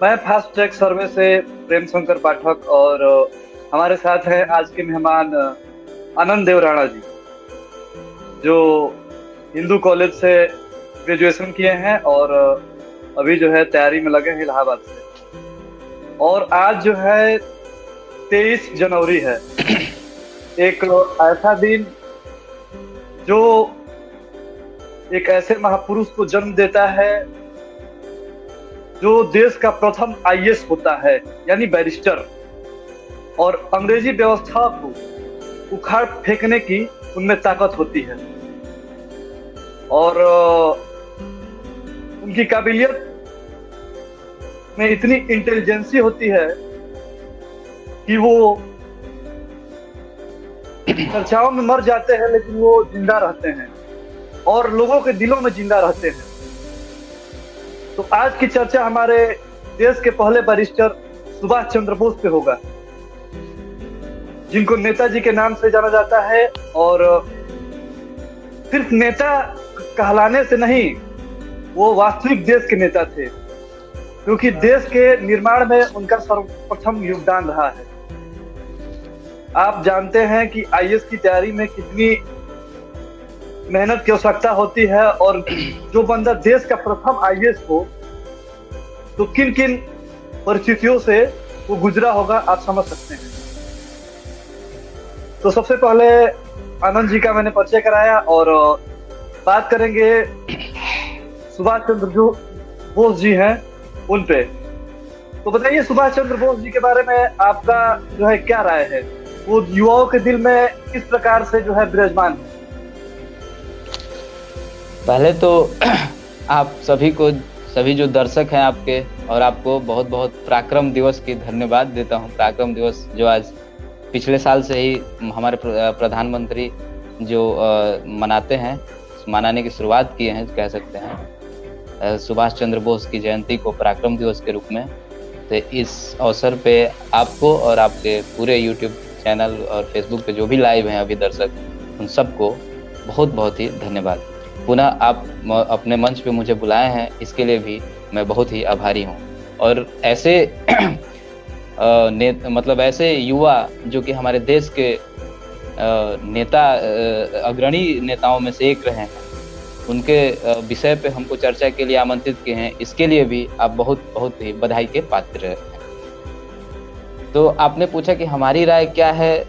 मैं fast track सर्वे से प्रेम शंकर पाठक और हमारे साथ हैं आज के मेहमान आनंद देव राणा जी, जो हिंदू कॉलेज से ग्रेजुएशन किए हैं और अभी जो है तैयारी में लगे हैं इलाहाबाद से। और आज जो है 23 जनवरी है, एक ऐसा दिन जो एक ऐसे महापुरुष को जन्म देता है जो देश का प्रथम आईएएस होता है, यानी बैरिस्टर, और अंग्रेजी व्यवस्था को उखाड़ फेंकने की उनमें ताकत होती है। और उनकी काबिलियत में इतनी इंटेलिजेंसी होती है कि वो चर्चाओं में मर जाते हैं लेकिन वो जिंदा रहते हैं और लोगों के दिलों में जिंदा रहते हैं। तो आज की चर्चा हमारे देश के पहले बैरिस्टर सुभाष चंद्र बोस पे होगा, जिनको नेताजी के नाम से जाना जाता है। और सिर्फ नेता कहलाने से नहीं, वो वास्तविक देश के नेता थे, क्योंकि देश के निर्माण में उनका सर्वप्रथम योगदान रहा है। आप जानते हैं कि आईएएस की तैयारी में कितनी मेहनत की आवश्यकता होती है, और जो बंदा देश का प्रथम आईएएस हो तो किन किन परिस्थितियों से वो गुजरा होगा, आप समझ सकते हैं। तो सबसे पहले आनंद जी का मैंने परिचय कराया और बात करेंगे सुभाष चंद्र जो बोस जी हैं उन पे। तो बताइए सुभाष चंद्र बोस जी के बारे में आपका जो है क्या राय है, वो युवाओं के दिल में किस प्रकार से जो है विराजमान है? पहले तो आप सभी जो दर्शक हैं आपके, और आपको बहुत बहुत पराक्रम दिवस की धन्यवाद देता हूं। पराक्रम दिवस जो आज पिछले साल से ही हमारे प्रधानमंत्री जो मनाते हैं, मनाने की शुरुआत किए हैं कह सकते हैं, सुभाष चंद्र बोस की जयंती को पराक्रम दिवस के रूप में। तो इस अवसर पे आपको और आपके पूरे यूट्यूब चैनल और फेसबुक पे जो भी लाइव हैं अभी दर्शक, उन सबको बहुत बहुत ही धन्यवाद। पुनः आप अपने मंच पे मुझे बुलाए हैं, इसके लिए भी मैं बहुत ही आभारी हूँ। और ऐसे मतलब ऐसे युवा जो कि हमारे देश के नेता, अग्रणी नेताओं में से एक रहे हैं, उनके विषय पे हमको चर्चा के लिए आमंत्रित किए हैं, इसके लिए भी आप बहुत बहुत ही बधाई के पात्र हैं। तो आपने पूछा कि हमारी राय क्या है।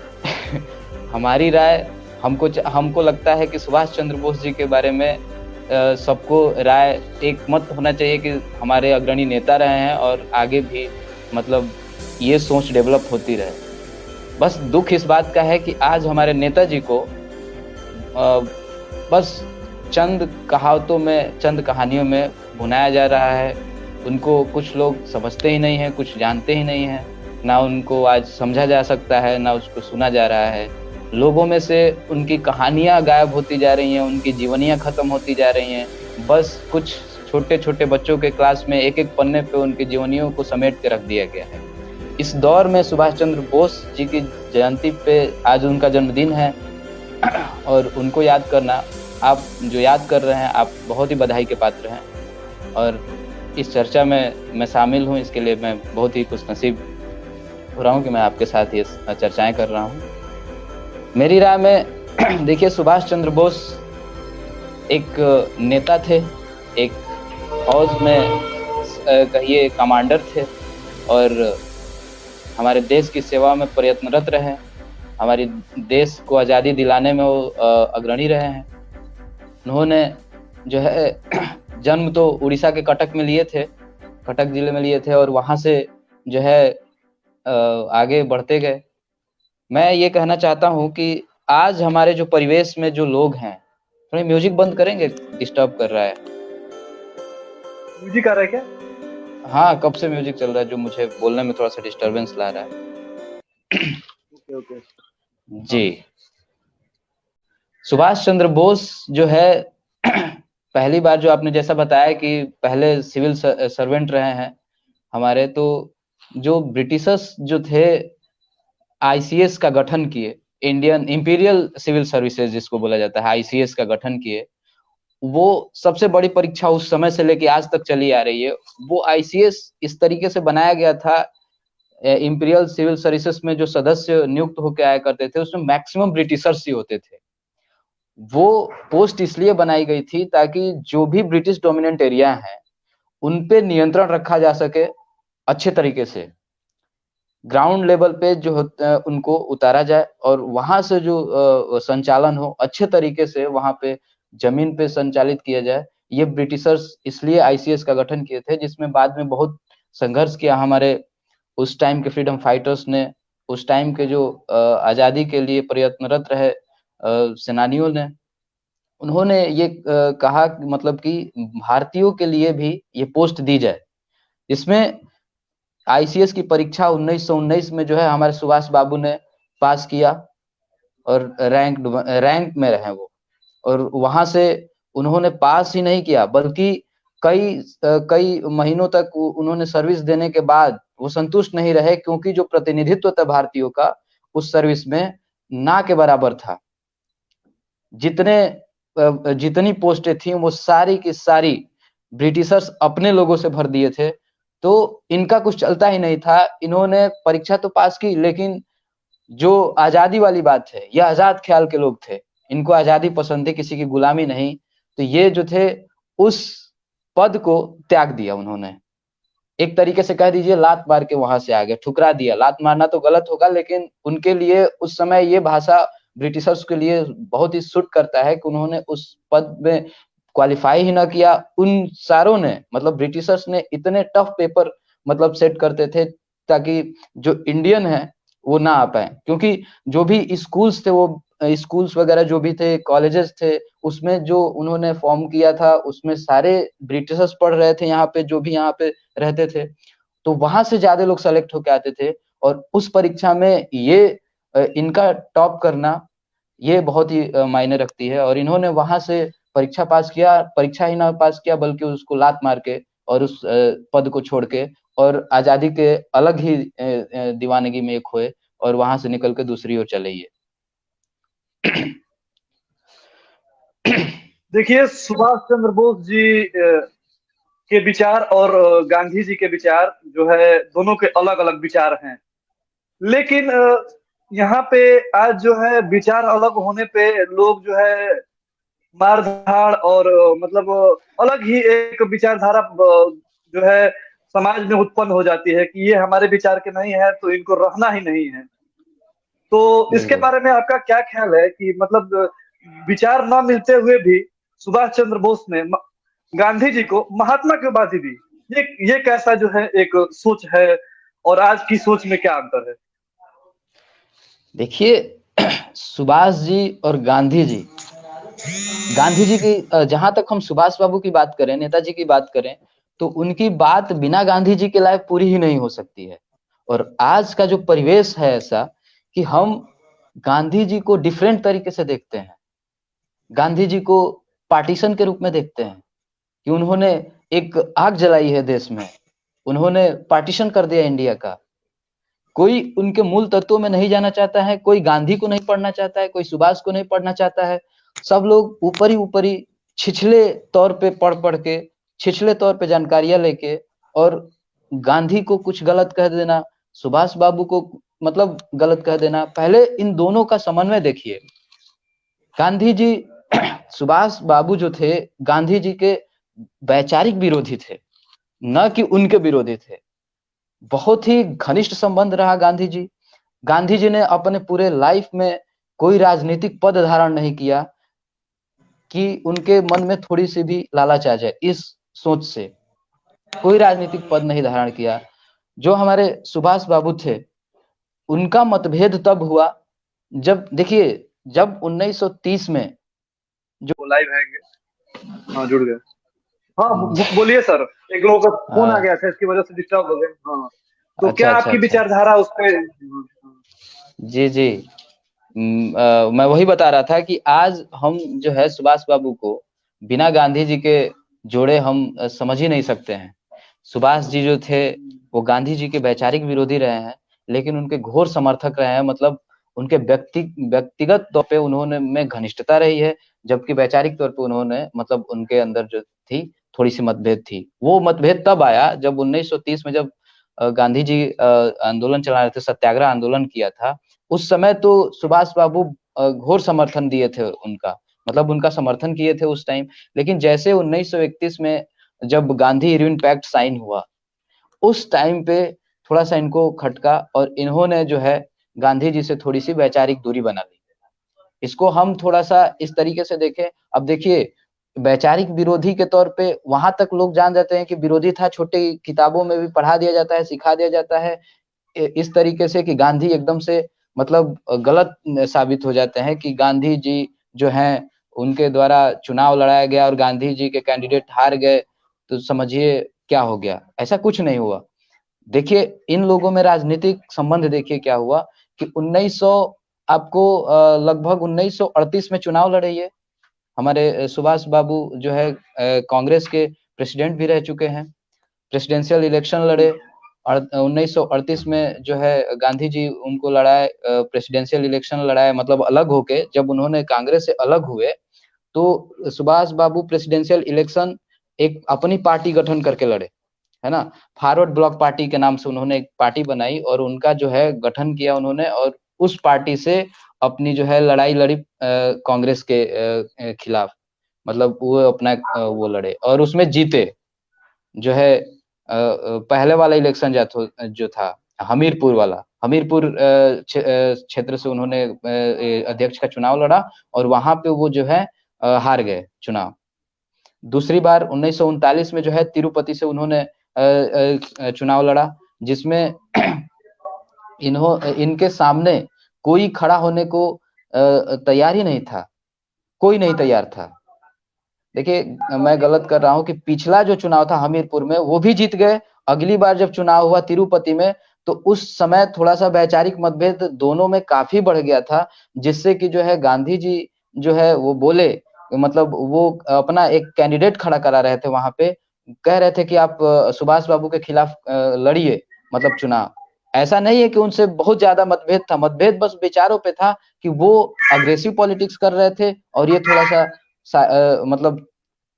हमारी राय, हमको लगता है कि सुभाष चंद्र बोस जी के बारे में सबको राय एक मत होना चाहिए कि हमारे अग्रणी नेता रहे हैं और आगे भी मतलब ये सोच डेवलप होती रहे। बस दुख इस बात का है कि आज हमारे नेताजी को बस चंद कहावतों में, चंद कहानियों में भुनाया जा रहा है। उनको कुछ लोग समझते ही नहीं हैं, कुछ जानते ही नहीं हैं, ना उनको आज समझा जा सकता है, ना उसको सुना जा रहा है। लोगों में से उनकी कहानियां गायब होती जा रही हैं, उनकी जीवनियां खत्म होती जा रही हैं। बस कुछ छोटे छोटे बच्चों के क्लास में एक एक पन्ने पे उनकी जीवनियों को समेट के रख दिया गया है। इस दौर में सुभाष चंद्र बोस जी की जयंती पे आज उनका जन्मदिन है, और उनको याद करना, आप जो याद कर रहे हैं, आप बहुत ही बधाई के पात्र हैं। और इस चर्चा में मैं शामिल हूँ, इसके लिए मैं बहुत ही खुशनसीब हो रहा हूँ कि मैं आपके साथ ये चर्चाएं कर रहा हूँ। मेरी राय में देखिए, सुभाष चंद्र बोस एक नेता थे, एक फौज में कहिए कमांडर थे, और हमारे देश की सेवा में प्रयत्नरत रहे। हमारे देश को आज़ादी दिलाने में वो अग्रणी रहे हैं। उन्होंने जो है जन्म तो उड़ीसा के कटक में लिए थे, कटक जिले में लिए थे, और वहाँ से जो है आगे बढ़ते गए। मैं ये कहना चाहता हूँ कि आज हमारे जो परिवेश में जो लोग हैं, थोड़ी म्यूजिक बंद करेंगे, डिस्टर्ब कर रहा है। म्यूजिक आ रहा है क्या? हाँ, कब से म्यूजिक चल रहा है जो मुझे बोलने में थोड़ा सा डिस्टरबेंस ला रहा है। ओके। जी, सुभाष चंद्र बोस जो है पहली बार, जो आपने जैसा बताया कि पहले सिविल सर्वेंट रहे हैं हमारे, तो जो ब्रिटिशर्स जो थे आईसीएस का गठन किए, इंडियन इंपीरियल सिविल सर्विसेज जिसको बोला जाता है, आईसीएस का गठन किए, वो सबसे बड़ी परीक्षा उस समय से लेके आज तक चली आ रही है। वो आईसीएस इस तरीके से बनाया गया था, इंपीरियल सिविल सर्विसेज में जो सदस्य नियुक्त होकर आया करते थे उसमें मैक्सिमम ब्रिटिशर्स ही होते थे। वो पोस्ट इसलिए बनाई गई थी ताकि जो भी ब्रिटिश डोमिनेंट एरिया है उन पे नियंत्रण रखा जा सके अच्छे तरीके से, ग्राउंड लेवल पे जो उनको उतारा जाए और वहां से जो संचालन हो अच्छे तरीके से वहां पे जमीन पे संचालित किया जाए। ये ब्रिटिशर्स इसलिए आईसीएस का गठन किए थे, जिसमें बाद में बहुत संघर्ष किया हमारे उस टाइम के फ्रीडम फाइटर्स ने, उस टाइम के जो आजादी के लिए प्रयत्नरत रहे सेनानियों ने। उन्होंने ये कहा मतलब कि भारतीयों के लिए भी ये पोस्ट दी जाए। इसमें आईसीएस की परीक्षा 1919 में जो है हमारे सुभाष बाबू ने पास किया और रैंक में रहे वो। और वहां से उन्होंने पास ही नहीं किया बल्कि कई महीनों तक उन्होंने सर्विस देने के बाद वो संतुष्ट नहीं रहे, क्योंकि जो प्रतिनिधित्व था भारतीयों का उस सर्विस में ना के बराबर था। जितनी पोस्टें थी वो सारी की सारी ब्रिटिशर्स अपने लोगों से भर दिए थे, तो इनका कुछ चलता ही नहीं था। इन्होंने परीक्षा तो पास की, लेकिन जो आजादी वाली बात है, ये आजाद ख्याल के लोग थे, इनको आजादी पसंद थी, किसी की गुलामी नहीं। तो ये जो थे उस पद को त्याग दिया उन्होंने, एक तरीके से कह दीजिए लात मार के वहां से आ गए, ठुकरा दिया। लात मारना तो गलत होगा, लेकिन उनके लिए उस समय ये भाषा ब्रिटिशर्स के लिए बहुत ही सूट करता है कि उन्होंने उस पद में क्वालिफाई ही ना किया। उन सारों ने मतलब ब्रिटिशर्स ने इतने टफ पेपर मतलब सेट करते थे ताकि जो इंडियन है वो ना आ पाए, क्योंकि जो भी स्कूल्स थे वो स्कूल्स वगैरह जो भी थे, कॉलेजेस थे, उसमें जो उन्होंने फॉर्म किया था उसमें सारे ब्रिटिशर्स पढ़ रहे थे यहाँ पे, जो भी यहाँ पे रहते थे। तो वहां से ज्यादा लोग सेलेक्ट होके आते थे और उस परीक्षा में ये इनका टॉप करना ये बहुत ही मायने रखती है। और इन्होंने वहां से परीक्षा पास किया, परीक्षा ही ना पास किया बल्कि उसको लात मार के और उस पद को छोड़ के और आजादी के अलग ही दीवानगी में खोए और वहां से निकल के दूसरी ओर चले ये। देखिए, सुभाष चंद्र बोस जी के विचार और गांधी जी के विचार जो है दोनों के अलग अलग विचार हैं। लेकिन यहाँ पे आज जो है विचार अलग होने पे लोग जो है मार धाड़ और मतलब अलग ही एक विचारधारा जो है समाज में उत्पन्न हो जाती है कि ये हमारे विचार के नहीं है तो इनको रहना ही नहीं है। तो इसके बिल्कुल। बारे में आपका क्या ख्याल है कि मतलब विचार न मिलते हुए भी सुभाष चंद्र बोस ने गांधी जी को महात्मा की उपाधि दी? ये कैसा जो है एक सोच है और आज की सोच में क्या अंतर है? देखिए सुभाष जी और गांधी जी, गांधी जी की जहां तक हम सुभाष बाबू की बात करें, नेताजी की बात करें, तो उनकी बात बिना गांधी जी के लायक पूरी ही नहीं हो सकती है। और आज का जो परिवेश है ऐसा कि हम गांधी जी को डिफरेंट तरीके से देखते हैं, गांधी जी को पार्टीशन के रूप में देखते हैं कि उन्होंने एक आग जलाई है देश में, उन्होंने पार्टीशन कर दिया इंडिया का। कोई उनके मूल तत्वों में नहीं जाना चाहता है, कोई गांधी को नहीं पढ़ना चाहता है, कोई सुभाष को नहीं पढ़ना चाहता है। सब लोग ऊपर ही छिछले तौर पे पढ़ पढ़ के, छिछले तौर पे जानकारियां लेके और गांधी को कुछ गलत कह देना, सुभाष बाबू को मतलब गलत कह देना। पहले इन दोनों का समन्वय देखिए। गांधी जी सुभाष बाबू जो थे गांधी जी के वैचारिक विरोधी थे, न कि उनके विरोधी थे। बहुत ही घनिष्ठ संबंध रहा गांधी जी। गांधी जी ने अपने पूरे लाइफ में कोई राजनीतिक पद धारण नहीं किया कि उनके मन में थोड़ी सी भी लालच आ जाए, इस सोच से कोई राजनीतिक पद नहीं धारण किया। जो हमारे सुभाष बाबू थे उनका मतभेद तब हुआ जब देखिए, जब 1930 में जो लाइव है, हाँ जुड़ गए। हाँ बोलिए सर, एक लोगों का फोन आ गया था इसकी वजह से डिस्टर्ब हो गए। हाँ, तो अच्छा क्या अच्छा आपकी अच्छा। विचारधारा उस पे? जी जी। मैं वही बता रहा था कि आज हम जो है सुभाष बाबू को बिना गांधी जी के जोड़े हम समझ ही नहीं सकते हैं। सुभाष जी जो थे वो गांधी जी के वैचारिक विरोधी रहे हैं, लेकिन उनके घोर समर्थक रहे हैं। मतलब उनके व्यक्तिगत तौर पे उन्होंने में घनिष्ठता रही है, जबकि वैचारिक तौर पे उन्होंने मतलब उनके अंदर जो थी थोड़ी सी मतभेद थी। वो मतभेद तब आया जब 1930 में जब गांधी जी आंदोलन चला रहे थे, सत्याग्रह आंदोलन किया था। उस समय तो सुभाष बाबू घोर समर्थन दिए थे उनका, मतलब उनका समर्थन किए थे उस टाइम। लेकिन जैसे 1931 में जब गांधी इरविन पैक्ट साइन हुआ, उस टाइम पे थोड़ा सा इनको खटका और इन्होंने जो है गांधी जी से थोड़ी सी वैचारिक दूरी बना ली। इसको हम थोड़ा सा इस तरीके से देखें। अब देखिए, वैचारिक विरोधी के तौर पे वहां तक लोग जान जाते हैं कि विरोधी था, छोटी किताबों में भी पढ़ा दिया जाता है, सिखा दिया जाता है इस तरीके से कि गांधी एकदम से मतलब गलत साबित हो जाते हैं कि गांधी जी जो हैं उनके द्वारा चुनाव लड़ाया गया और गांधी जी के कैंडिडेट हार गए, तो समझिए क्या हो गया। ऐसा कुछ नहीं हुआ। देखिए इन लोगों में राजनीतिक संबंध देखिए क्या हुआ कि 1900 आपको लगभग 1938 में चुनाव लड़े ये हमारे सुभाष बाबू जो है कांग्रेस के प्रेसिडेंट भी रह चुके हैं, प्रेसिडेंशियल इलेक्शन लड़े और 1938 में जो है गांधी जी उनको लड़ाए, प्रेसिडेंशियल इलेक्शन लड़ाए, मतलब अलग होके जब उन्होंने कांग्रेस से अलग हुए तो सुभाष बाबू प्रेसिडेंशियल इलेक्शन एक अपनी पार्टी गठन करके लड़े, है ना। फॉरवर्ड ब्लॉक पार्टी के नाम से उन्होंने एक पार्टी बनाई और उनका जो है गठन किया उन्होंने, और उस पार्टी से अपनी जो है लड़ाई लड़ी कांग्रेस के खिलाफ, मतलब वो अपना वो लड़े और उसमें जीते। जो है पहले वाला इलेक्शन जो था हमीरपुर वाला, हमीरपुर क्षेत्र से उन्होंने अध्यक्ष का चुनाव लड़ा और वहां पे वो जो है हार गए चुनाव। दूसरी बार 1939 में जो है तिरुपति से उन्होंने चुनाव लड़ा, जिसमें इनके सामने कोई खड़ा होने को तैयार ही नहीं था, कोई नहीं तैयार था। देखिए मैं गलत कर रहा हूँ कि पिछला जो चुनाव था हमीरपुर में वो भी जीत गए। अगली बार जब चुनाव हुआ तिरुपति में तो उस समय थोड़ा सा वैचारिक मतभेद दोनों में काफी बढ़ गया था, जिससे कि जो है गांधी जी जो है वो बोले, मतलब वो अपना एक कैंडिडेट खड़ा करा रहे थे वहां पे, कह रहे थे कि आप सुभाष बाबू के खिलाफ लड़िए, मतलब चुनाव। ऐसा नहीं है कि उनसे बहुत ज्यादा मतभेद था, मतभेद बस विचारों पे था कि वो अग्रेसिव पॉलिटिक्स कर रहे थे और ये थोड़ा सा मतलब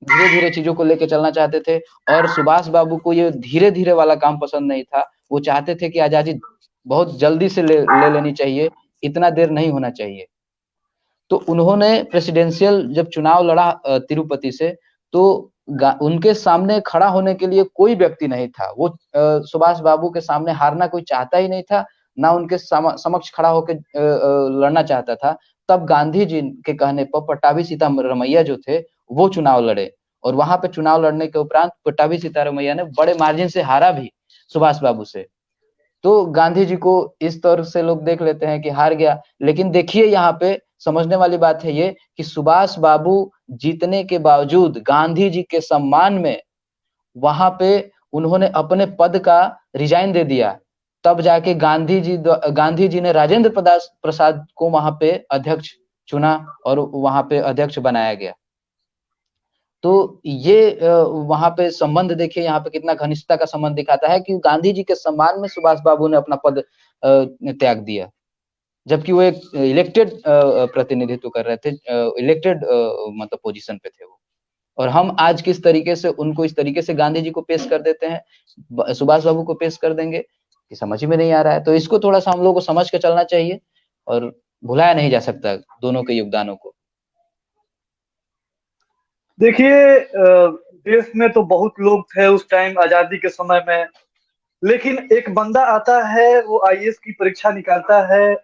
धीरे धीरे चीजों को लेके चलना चाहते थे। और सुभाष बाबू को ये धीरे धीरे वाला काम पसंद नहीं था, वो चाहते थे कि आजादी बहुत जल्दी से ले लेनी चाहिए, इतना देर नहीं होना चाहिए। तो उन्होंने प्रेसिडेंशियल जब चुनाव लड़ा तिरुपति से, तो उनके सामने खड़ा होने के लिए कोई व्यक्ति नहीं था। वो सुभाष बाबू के सामने हारना कोई चाहता ही नहीं था, ना उनके समक्ष खड़ा होकर लड़ना चाहता था। तब गांधी जी के कहने पर पट्टाभी सीतारमैया जो थे वो चुनाव लड़े, और वहां पे चुनाव लड़ने के उपरांत पट्टाभी सीतारमैया ने बड़े मार्जिन से हारा भी सुभाष बाबू से। तो गांधी जी को इस तरह से लोग देख लेते हैं कि हार गया। लेकिन देखिए यहाँ पे समझने वाली बात है ये कि सुभाष बाबू जीतने के बावजूद गांधी जी के सम्मान में वहां पे उन्होंने अपने पद का रिजाइन दे दिया। तब जाके गांधी जी ने राजेंद्र प्रसाद को वहां पे अध्यक्ष चुना और वहां पे अध्यक्ष बनाया गया। तो ये वहां पे संबंध देखिए, यहाँ पे कितना घनिष्ठता का संबंध दिखाता है कि गांधी जी के सम्मान में सुभाष बाबू ने अपना पद त्याग दिया, जबकि वो एक इलेक्टेड प्रतिनिधित्व कर रहे थे, इलेक्टेड मतलब पोजीशन पे थे वो। और हम आज किस तरीके से उनको इस तरीके से गांधी जी को पेश कर देते हैं, सुभाष बाबू को पेश कर देंगे, कि समझ में नहीं आ रहा है। तो इसको थोड़ा सा हम लोग को समझ के चलना चाहिए और भुलाया नहीं जा सकता दोनों के योगदानों को। देखिए देश में तो बहुत लोग थे उस टाइम आजादी के समय में, लेकिन एक बंदा आता है, वो आईएएस की परीक्षा निकालता है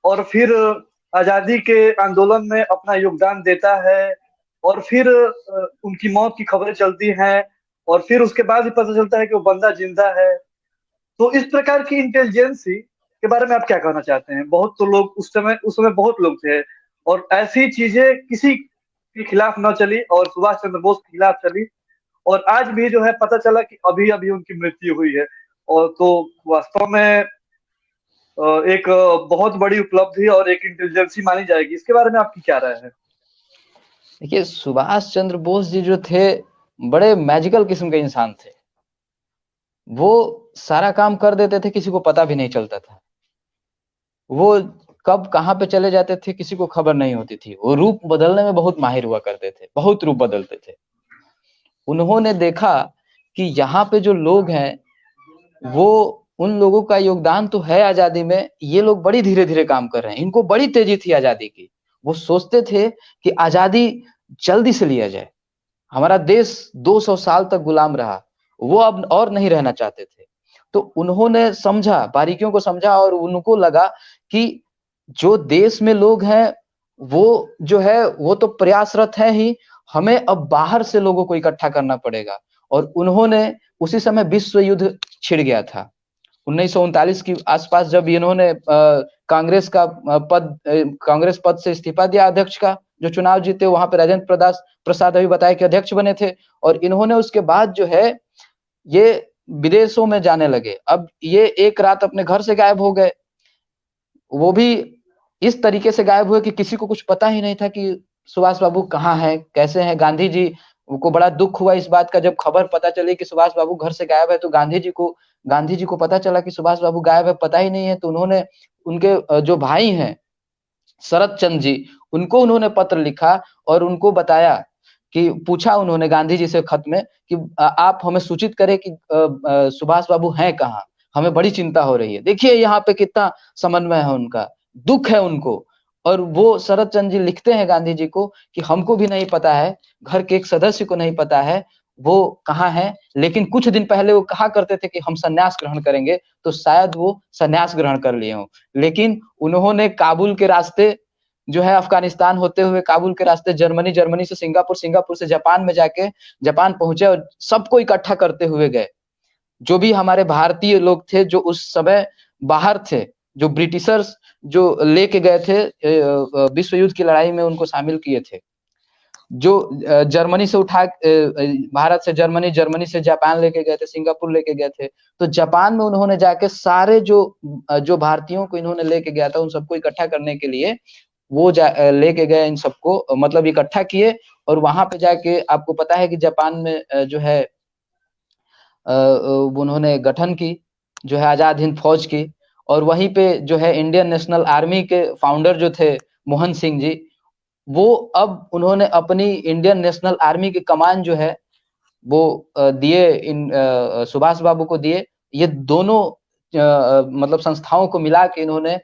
और फिर आजादी के आंदोलन में अपना योगदान देता है, और फिर उनकी मौत की खबरें चलती हैं, और फिर उसके बाद ही पता चलता है कि वो बंदा जिंदा है। तो इस प्रकार की इंटेलिजेंसी के बारे में आप क्या कहना चाहते हैं? बहुत तो लोग उस समय बहुत लोग थे, और ऐसी चीजें किसी के खिलाफ न चली और सुभाष चंद्र बोस के खिलाफ चली, और आज भी जो है पता चला कि अभी अभी उनकी मृत्यु हुई है। और तो वास्तव में एक बहुत बड़ी उपलब्धि और एक इंटेलिजेंसी मानी जाएगी। इसके बारे में आपकी क्या राय है? देखिए सुभाष चंद्र बोस जी जो थे बड़े मैजिकल किस्म के इंसान थे। वो सारा काम कर देते थे, किसी को पता भी नहीं चलता था। वो कब कहाँ पे चले जाते थे किसी को खबर नहीं होती थी। वो रूप बदलने में बहुत माहिर हुआ करते थे, बहुत रूप बदलते थे। उन्होंने देखा कि यहाँ पे जो लोग हैं वो, उन लोगों का योगदान तो है आजादी में, ये लोग बड़ी धीरे धीरे काम कर रहे हैं, इनको बड़ी तेजी थी आजादी की। वो सोचते थे कि आजादी जल्दी से लिया जाए। हमारा देश 200 साल तक गुलाम रहा, वो अब और नहीं रहना चाहते थे। तो उन्होंने समझा, बारीकियों को समझा, और उनको लगा कि जो देश में लोग हैं वो जो है वो तो प्रयासरत है ही, हमें अब बाहर से लोगों को इकट्ठा करना पड़ेगा। और उन्होंने, उसी समय विश्व युद्ध छिड़ गया था 1939 के आसपास, जब इन्होंने कांग्रेस का कांग्रेस पद से इस्तीफा दिया अध्यक्ष का, जो चुनाव जीते, वहां पे राजेंद्र प्रसाद अभी बताया कि अध्यक्ष बने थे। और इन्होंने उसके बाद जो है ये विदेशों में जाने लगे। अब ये एक रात अपने घर से गायब हो गए, वो भी इस तरीके से गायब हुए कि किसी को कुछ पता ही नहीं था कि सुभाष बाबू कहाँ हैं, कैसे हैं। गांधी जी को बड़ा दुख हुआ इस बात का, जब खबर पता चली कि सुभाष बाबू घर से गायब है। तो गांधी जी को पता चला कि सुभाष बाबू गायब है, पता ही नहीं है। तो उन्होंने उनके जो भाई हैं शरद चंद्र जी, उनको उन्होंने पत्र लिखा और उनको बताया कि, पूछा उन्होंने गांधी जी से खत में कि आप हमें सूचित करें कि सुभाष बाबू हैं कहाँ, हमें बड़ी चिंता हो रही है। देखिए यहाँ पे कितना समन्वय है उनका, दुख है उनको। और वो शरद चंद्र जी लिखते हैं गांधी जी को कि हमको भी नहीं पता है, घर के एक सदस्य को नहीं पता है वो कहाँ है, लेकिन कुछ दिन पहले वो कहा करते थे कि हम संन्यास ग्रहण करेंगे, तो शायद वो संन्यास ग्रहण कर लिए हों। लेकिन उन्होंने काबुल के रास्ते जो है, अफगानिस्तान होते हुए काबुल के रास्ते जर्मनी, जर्मनी से सिंगापुर, सिंगापुर से जापान में जाके जापान पहुंचे और सबको इकट्ठा करते हुए गए। जो भी हमारे भारतीय लोग थे जो उस समय बाहर थे, जो ब्रिटिशर्स जो लेके गए थे विश्व युद्ध की लड़ाई में, उनको शामिल किए थे। जो जर्मनी से उठा, भारत से जर्मनी, जर्मनी से जापान लेके गए थे, सिंगापुर लेके गए थे। तो जापान में उन्होंने जाके सारे जो भारतीयों को इन्होंने लेके गया था, उन सबको इकट्ठा करने के लिए वो लेके गए, इन सबको मतलब इकट्ठा किए। और वहां पे जाके आपको पता है कि जापान में जो है उन्होंने गठन की, जो है आजाद हिंद फौज की। और वहीं पे जो है इंडियन नेशनल आर्मी के फाउंडर जो थे मोहन सिंह जी, वो अब उन्होंने अपनी इंडियन नेशनल आर्मी की कमान जो है वो दिए, इन सुभाष बाबू को दिए। ये दोनों मतलब संस्थाओं को मिला के इन्होंने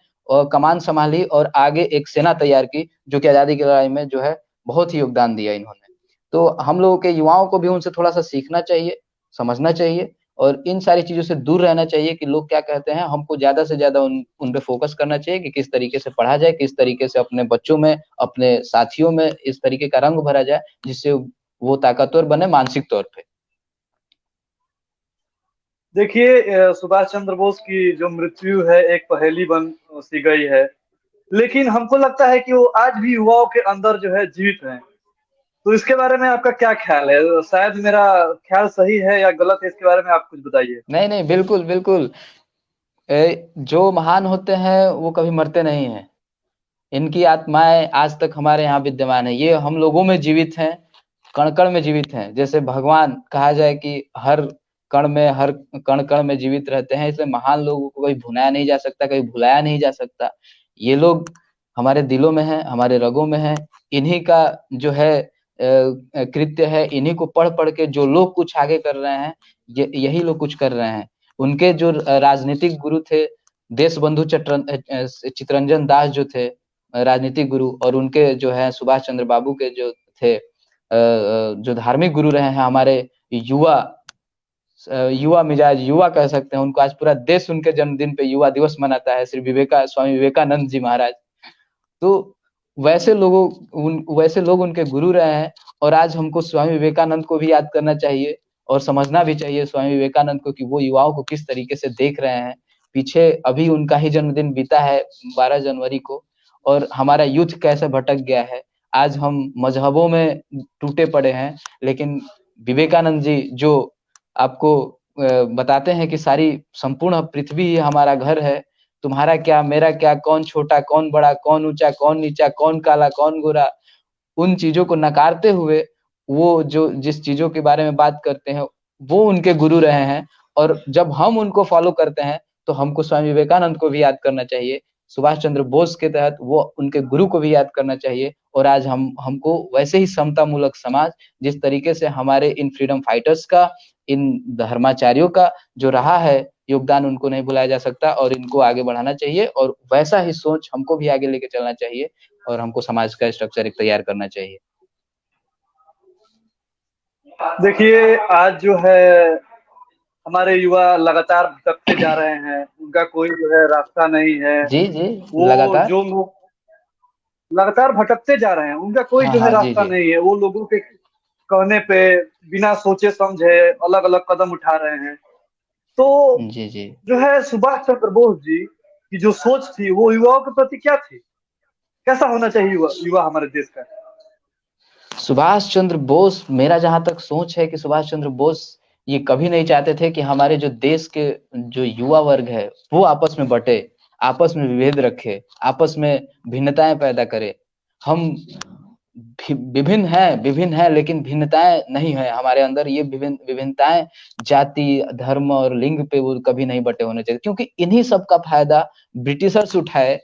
कमान संभाली और आगे एक सेना तैयार की, जो कि आजादी की लड़ाई में जो है बहुत ही योगदान दिया इन्होंने। तो हम लोगों के युवाओं को भी उनसे थोड़ा सा सीखना चाहिए, समझना चाहिए, और इन सारी चीजों से दूर रहना चाहिए कि लोग क्या कहते हैं। हमको ज्यादा से ज्यादा उन पे फोकस करना चाहिए कि किस तरीके से पढ़ा जाए, किस तरीके से अपने बच्चों में, अपने साथियों में इस तरीके का रंग भरा जाए, जिससे वो ताकतवर बने मानसिक तौर पे। देखिए, सुभाष चंद्र बोस की जो मृत्यु है एक पहेली बन सी गई है, लेकिन हमको लगता है कि वो आज भी युवाओं के अंदर जो है जीवित हैं। तो इसके बारे में आपका क्या ख्याल है? शायद मेरा ख्याल सही है या गलत है, इसके बारे में आप कुछ बताइए। नहीं नहीं, बिल्कुल बिल्कुल। जो महान होते हैं वो कभी मरते नहीं हैं, इनकी आत्माएं आज तक हमारे यहाँ विद्यमान है। ये हम लोगों में जीवित हैं, कण कण में जीवित हैं। जैसे भगवान कहा जाए कि हर कण में, हर कण कण में जीवित रहते हैं, इसलिए महान लोगों को कभी भुनाया नहीं जा सकता, कभी भुलाया नहीं जा सकता। ये लोग हमारे दिलों में है, हमारे रगों में है। इन्हीं का जो है कृत्य है, इन्हीं को पढ़ पढ़ के जो लोग कुछ आगे कर रहे हैं, यही लोग कुछ कर रहे हैं। उनके जो राजनीतिक गुरु थे देश बंधु चित्तरंजन दास जो थे राजनीतिक गुरु, और उनके जो है सुभाष चंद्र बाबू के जो थे जो धार्मिक गुरु रहे हैं हमारे युवा, युवा मिजाज, युवा कह सकते हैं उनको। आज पूरा देश उनके जन्मदिन पे युवा दिवस मनाता है, स्वामी विवेकानंद जी महाराज। तो वैसे लोग उनके गुरु रहे हैं। और आज हमको स्वामी विवेकानंद को भी याद करना चाहिए और समझना भी चाहिए स्वामी विवेकानंद को कि वो युवाओं को किस तरीके से देख रहे हैं। पीछे अभी उनका ही जन्मदिन बीता है 12 जनवरी को, और हमारा यूथ कैसे भटक गया है। आज हम मजहबों में टूटे पड़े हैं, लेकिन विवेकानंद जी जो आपको बताते हैं कि सारी संपूर्ण पृथ्वी ही हमारा घर है, तुम्हारा क्या मेरा क्या, कौन छोटा कौन बड़ा, कौन ऊंचा कौन नीचा, कौन काला कौन गोरा, उन चीजों को नकारते हुए वो जो जिस चीजों के बारे में बात करते हैं वो उनके गुरु रहे हैं। और जब हम उनको फॉलो करते हैं तो हमको स्वामी विवेकानंद को भी याद करना चाहिए सुभाष चंद्र बोस के तहत वो उनके गुरु को भी याद करना चाहिए। और आज हमको वैसे ही समतामूलक समाज, जिस तरीके से हमारे इन फ्रीडम फाइटर्स का, इन धर्माचार्यों का जो रहा है योगदान, उनको नहीं भुलाया जा सकता और इनको आगे बढ़ाना चाहिए और वैसा ही सोच हमको भी आगे लेके चलना चाहिए और हमको समाज का स्ट्रक्चर एक तैयार करना चाहिए। देखिए, आज जो है हमारे युवा लगातार भटकते जा रहे हैं, उनका कोई जो है रास्ता नहीं है। जी, जी, वो लगातार। जो लोग लगातार भटकते जा रहे हैं, उनका कोई हाँ, जो है हाँ, जी, रास्ता जी। नहीं है। वो लोगों के कहने पे बिना सोचे समझे अलग-अलग कदम उठा रहे हैं। तो जी, जी। जो है सुभाष चंद्र बोस जी की जो सोच थी, वो युवाओं के प्रति क्या थी? कैसा होना चाहिए युवा युवा हमारे देश का? सुभाष चंद्र बोस, मेरा जहाँ तक सोच है कि सुभाष चंद्र बोस ये कभी नहीं चाहते थे कि हमारे जो देश के जो युवा वर्ग है, वो आपस में बँटे, आपस में विभेद रखे, आपस में भिन्नताएँ पैदा करे। हम विभिन्न हैं लेकिन भिन्नताएँ नहीं है हमारे अंदर। ये विभिन्नताएँ जाति, धर्म और लिंग पे वो कभी नहीं बँटे होने चाहिए, क्योंकि इन्हीं सब का फ़ायदा ब्रिटिशर्स उठाए,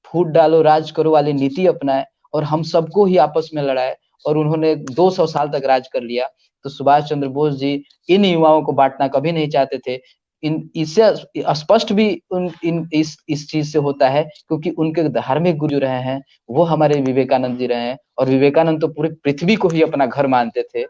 फूट डालो राज करो वाली नीति अपनाए और हम सबको ही आपस में लड़ाए और उन्होंने 200 साल तक राज कर लिया। तो सुभाष चंद्र बोस जी इन युवाओं को बाँटना कभी नहीं चाहते थे। इन इससे स्पष्ट भी उन इन इस चीज़ से होता है, क्योंकि उनके धार्मिक गुरु रहे हैं, वो हमारे विवेकानंद जी रहे हैं और विवेकानंद तो पूरी पृथ्वी को ही अपना घर मानते थे।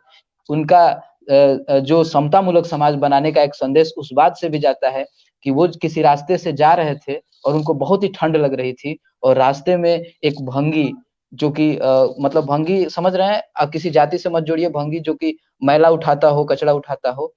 उनका जो समतामूलक समाज बनाने का एक संदेश उस बात से भी जाता है कि वो किसी रास्ते से जा रहे थे और उनको बहुत ही ठंड लग रही थी और रास्ते में एक भंगी, जो कि मतलब भंगी समझ रहे हैं? किसी जाति से मत जोड़िए, भंगी जो कि मैला उठाता हो, कचरा उठाता हो,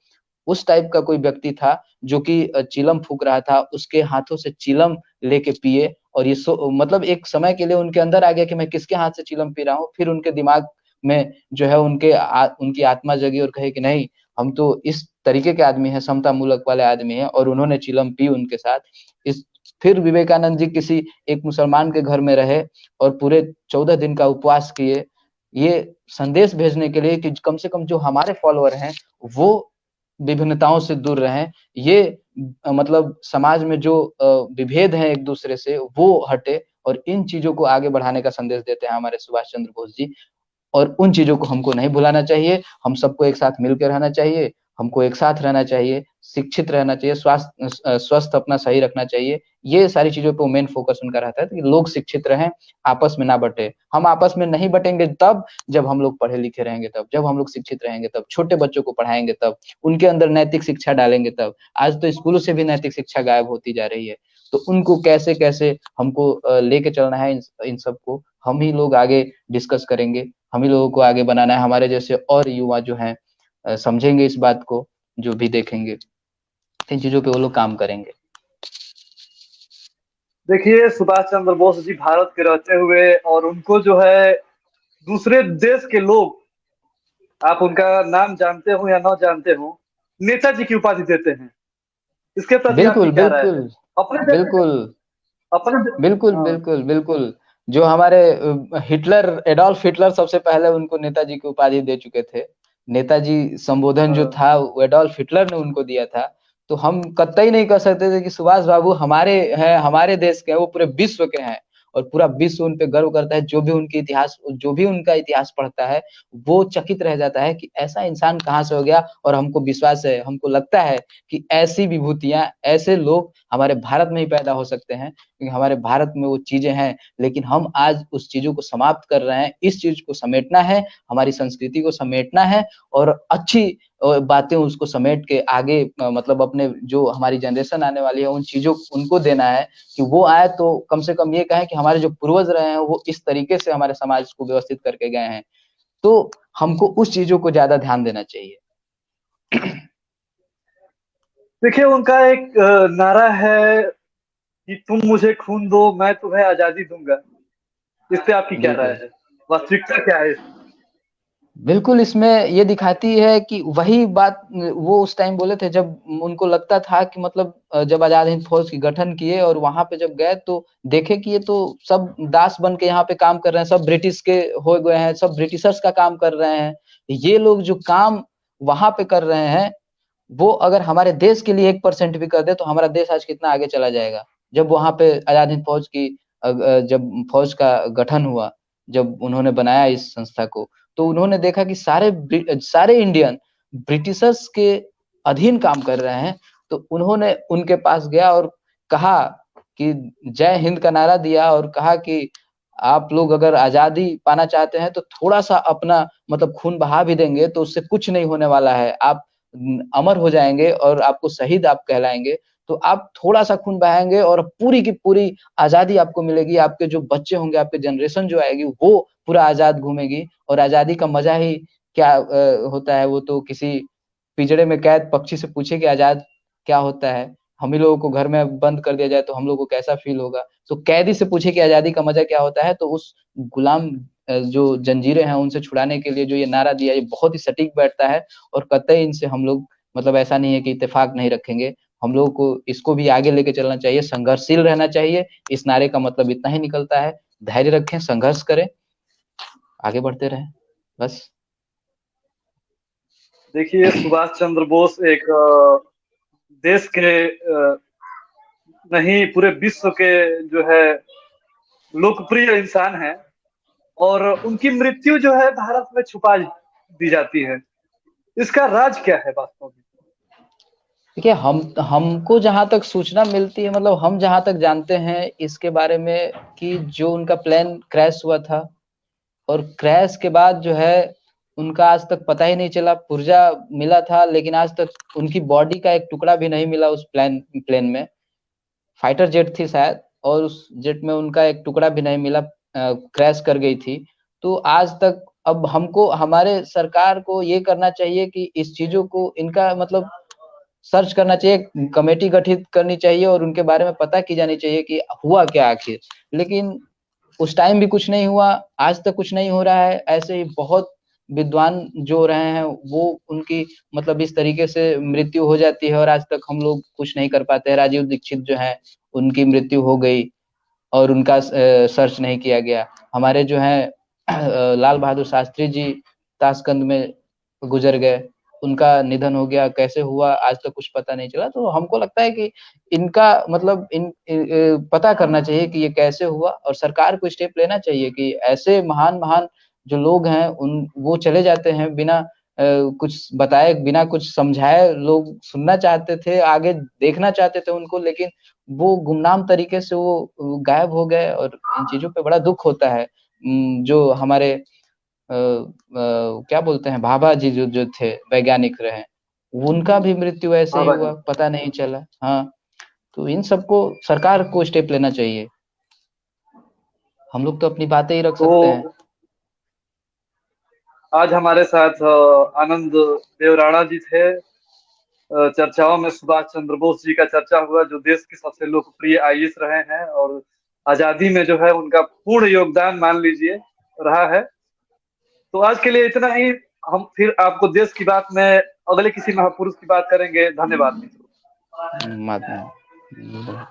उस टाइप का कोई व्यक्ति था जो कि चिलम फूँक रहा था, उसके हाथों से चिलम लेके पिए और ये मतलब एक समय के लिए उनके अंदर आ गया कि मैं किसके हाथ से चिलम पी रहा हूँ। फिर उनके दिमाग में जो है उनकी आत्मा जगी और कहे कि नहीं, हम तो इस तरीके के आदमी हैं, समतामूलक वाले आदमी हैं और उन्होंने चिलम पी उनके साथ। इस फिर विवेकानंद जी किसी एक मुसलमान के घर में रहे और पूरे 14 दिन का उपवास किए, ये संदेश भेजने के लिए कि कम से कम जो हमारे फॉलोवर हैं, वो विभिन्नताओं से दूर रहें। ये मतलब समाज में जो विभेद हैं एक-दूसरे से, वो हटे और इन चीज़ों को आगे बढ़ाने का संदेश देते हैं हमारे सुभाष चंद्र बोस जी। और उन चीज़ों को हमको नहीं भुलाना चाहिए, हम सबको एक साथ मिल के रहना चाहिए, हमको एक साथ रहना चाहिए, शिक्षित रहना चाहिए, स्वास्थ्य अपना सही रखना चाहिए। ये सारी चीज़ों पे मेन फ़ोकस उनका रहता है कि लोग शिक्षित रहें, आपस में ना बँटें। हम आपस में नहीं बँटेंगे तब, जब हम लोग पढ़े-लिखे रहेंगे तब, जब हम लोग शिक्षित रहेंगे तब, छोटे बच्चों को पढ़ाएँगे तब, उनके अंदर नैतिक शिक्षा डालेंगे तब। आज तो स्कूलों से भी नैतिक शिक्षा गायब होती जा रही है। तो उनको कैसे-कैसे हमको लेके चलना है इन सबको, हम ही लोग आगे डिस्कस करेंगे। हम ही लोगों को आगे बनाना है, हमारे जैसे और युवा जो हैं समझेंगे इस बात को, जो भी देखेंगे, इन चीज़ों पे वो लोग काम करेंगे। देखिए, सुभाष चंद्र बोस जी भारत के रहते हुए और उनको जो है दूसरे देश के लोग, आप उनका नाम जानते हो या ना जानते हो, नेताजी की उपाधि देते हैं। इसके प्रति आपकी बिल्कुल, क्या राय बिल्कुल, है? अपने देश बिल्कुल, अपने दे बिल्कुल, हाँ, बिल्कुल, बिल्कुल। जो हमारे हिटलर, एडोल्फ हिटलर सबसे पहले उनको नेताजी की उपाधि दे चुके थे। नेताजी संबोधन जो हाँ। था वो एडोल्फ हिटलर ने उनको दिया था। तो हम कतई नहीं कह सकते थे कि सुभाष बाबू हमारे हैं, हमारे देश के हैं, वो पूरे विश्व के हैं और पूरा विश्व उन पे गर्व करता है। जो भी उनका इतिहास पढ़ता है, वो चकित रह जाता है कि ऐसा इंसान कहाँ से हो गया। और हमको विश्वास है, हमको लगता है कि ऐसी विभूतियाँ, ऐसे लोग हमारे भारत में ही पैदा हो सकते हैं, क्योंकि हमारे भारत में वो चीज़ें हैं। लेकिन हम आज उस चीज़ों को समाप्त कर रहे हैं। इस चीज़ को समेटना है, हमारी संस्कृति को समेटना है और अच्छी बातें उसको समेट के आगे मतलब अपने जो हमारी जनरेशन आने वाली है, उन चीज़ों उनको देना है कि वो आए तो कम से कम ये कहें कि हमारे जो पूर्वज रहे हैं, वो इस तरीके से हमारे समाज को व्यवस्थित करके गए हैं। तो हमको उस चीज़ों को ज़्यादा ध्यान देना चाहिए। देखिए, उनका एक नारा है कि तुम मुझे खून दो, मैं तुम्हें आज़ादी दूँगा। इस पे आपकी क्या राय बिल्कुल। है? वास्तविकता क्या है इसमें? बिल्कुल, इसमें ये दिखाती है कि वही बात वो उस टाइम बोले थे जब उनको लगता था कि मतलब जब आज़ाद हिंद फ़ौज की गठन किए और वहाँ पे जब गए तो देखे कि ये तो सब दास बन के यहाँ पे काम कर रहे हैं, सब ब्रिटिश के हो गए हैं, सब ब्रिटिशर्स का काम कर रहे हैं। ये लोग जो काम वहाँ पे कर रहे हैं, वो अगर हमारे देश के लिए 1% भी कर दें तो हमारा देश आज कितना आगे चला जाएगा। जब वहां पे आजाद हिंद फौज की जब फौज का गठन हुआ, जब उन्होंने बनाया इस संस्था को, तो उन्होंने देखा कि सारे इंडियन ब्रिटिशर्स के अधीन काम कर रहे हैं। तो उन्होंने उनके पास गया और कहा कि जय हिंद का नारा दिया और कहा कि आप लोग अगर आजादी पाना चाहते हैं तो थोड़ा सा अपना मतलब खून बहा भी देंगे तो उससे कुछ नहीं होने वाला है, आप अमर हो जाएंगे और आपको शहीद आप कहलाएंगे। तो आप थोड़ा सा खून बहाएंगे और पूरी की पूरी आजादी आपको मिलेगी, आपके जो बच्चे होंगे, आपके जनरेशन जो आएगी वो पूरा आजाद घूमेगी। और आजादी का मजा ही क्या होता है, वो तो किसी पिंजड़े में कैद पक्षी से पूछे कि आजाद क्या होता है, हम ही लोगों को घर में बंद कर दिया जाए तो हम लोगों को कैसा फील होगा। तो कैदी से पूछे कि आजादी का मजा क्या होता है, तो उस गुलाम जो जंजीरें हैं उनसे छुड़ाने के लिए जो ये नारा दिया, ये बहुत ही सटीक बैठता है। और कतई इनसे हम लोग मतलब ऐसा नहीं है कि इत्तेफाक नहीं रखेंगे, हम लोगों को इसको भी आगे लेके चलना चाहिए, संघर्षशील रहना चाहिए। इस नारे का मतलब इतना ही निकलता है, धैर्य रखें, संघर्ष करें, आगे बढ़ते रहें, बस। देखिए, सुभाष चंद्र बोस एक देश के नहीं पूरे विश्व के जो है लोकप्रिय इंसान है, और उनकी मृत्यु जो है भारत में छुपा दी जाती है। इसका राज क्या है वास्तव में? देखिए, हम हमको जहां तक सूचना मिलती है, मतलब हम जहां तक जानते हैं इसके बारे में, कि जो उनका प्लेन क्रैश हुआ था और क्रैश के बाद जो है उनका आज तक पता ही नहीं चला। पुर्जा मिला था लेकिन आज तक उनकी बॉडी का एक टुकड़ा भी नहीं मिला उस प्लेन में। फाइटर जेट थी शायद, और उस जेट में उनका एक टुकड़ा भी नहीं मिला, क्रैश कर गई थी। तो आज तक अब हमको हमारे सरकार को ये करना चाहिए कि इस चीजों को इनका मतलब सर्च करना चाहिए, कमेटी गठित करनी चाहिए और उनके बारे में पता की जानी चाहिए कि हुआ क्या आखिर। लेकिन उस टाइम भी कुछ नहीं हुआ, आज तक कुछ नहीं हो रहा है। ऐसे ही बहुत विद्वान जो रहे हैं वो उनकी मतलब इस तरीके से मृत्यु हो जाती है और आज तक हम लोग कुछ नहीं कर पाते हैं। राजीव दीक्षित जो है उनकी मृत्यु हो गई और उनका सर्च नहीं किया गया। हमारे जो है लाल बहादुर शास्त्री जी ताशकंद में गुजर गए, उनका निधन हो गया, कैसे हुआ आज तक कुछ पता नहीं चला। तो हमको लगता है कि इनका मतलब पता करना चाहिए कि ये कैसे हुआ और सरकार को स्टेप लेना चाहिए कि ऐसे महान महान जो लोग हैं उन वो चले जाते हैं बिना कुछ बताए, बिना कुछ समझाए। लोग सुनना चाहते थे, आगे देखना चाहते थे उनको, लेकिन वो गुमनाम तरीके से वो गायब हो गए और इन चीजों पे बड़ा दुख होता है। जो हमारे क्या बोलते हैं भाभा जी जो जो थे वैज्ञानिक रहे, उनका भी मृत्यु ऐसे ही बाबा जी। हुआ, पता नहीं चला। हाँ, तो इन सबको सरकार को स्टेप लेना चाहिए, हम लोग तो अपनी बातें ही रख तो सकते हैं। आज हमारे साथ आनंद देवराणा जी थे। चर्चाओं में सुभाष चंद्र बोस जी का चर्चा हुआ, जो देश के सबसे लोकप्रिय आईएएस रहे हैं और आजादी में जो है उनका पूर्ण योगदान मान लीजिए रहा है। तो आज के लिए इतना ही। हम फिर आपको देश की बात में अगले किसी महापुरुष की बात करेंगे। धन्यवाद मित्रों। महात्मा